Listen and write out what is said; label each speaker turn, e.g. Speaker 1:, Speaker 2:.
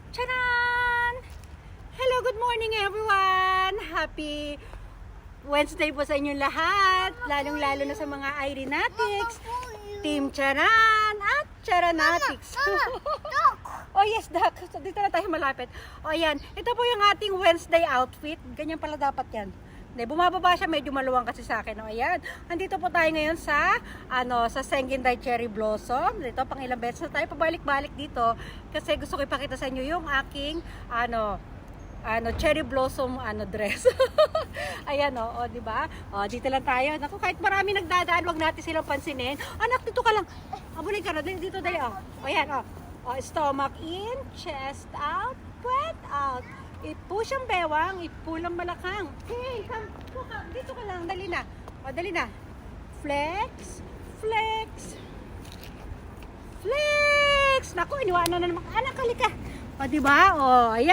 Speaker 1: Charan! Hello, good morning everyone! Happy Wednesday po sa inyong lahat, lalong-lalo na sa mga Irenatics, Team Charan at Charanatics. Oh yes, Doc. So, dito na tayo malapit. O ayan, ito po yung ating Wednesday outfit. Ganyan pala dapat yan. Bumababa siya, medyo maluwang kasi sa akin. O ayan, andito po tayo ngayon sa sa Sengenday Cherry Blossom. Dito, pang ilang beses na tayo pabalik-balik dito kasi gusto ko ipakita sa inyo yung aking cherry blossom dress. Ayan o, di ba? O, dito lang tayo. Naku, kahit marami nagdadaan, wag natin silang pansinin. Anak, dito ka lang. Abulay ka na. Dito dali o. O yan o. O, stomach in, chest out, breath out. I-push ang bewang, i-pull ang balakang. Okay, come. Dito ka lang, dali na. O, dali na. Flex, flex, flex. Naku, iniwanan na naman. Anak, halika. O, di ba? O, ayan.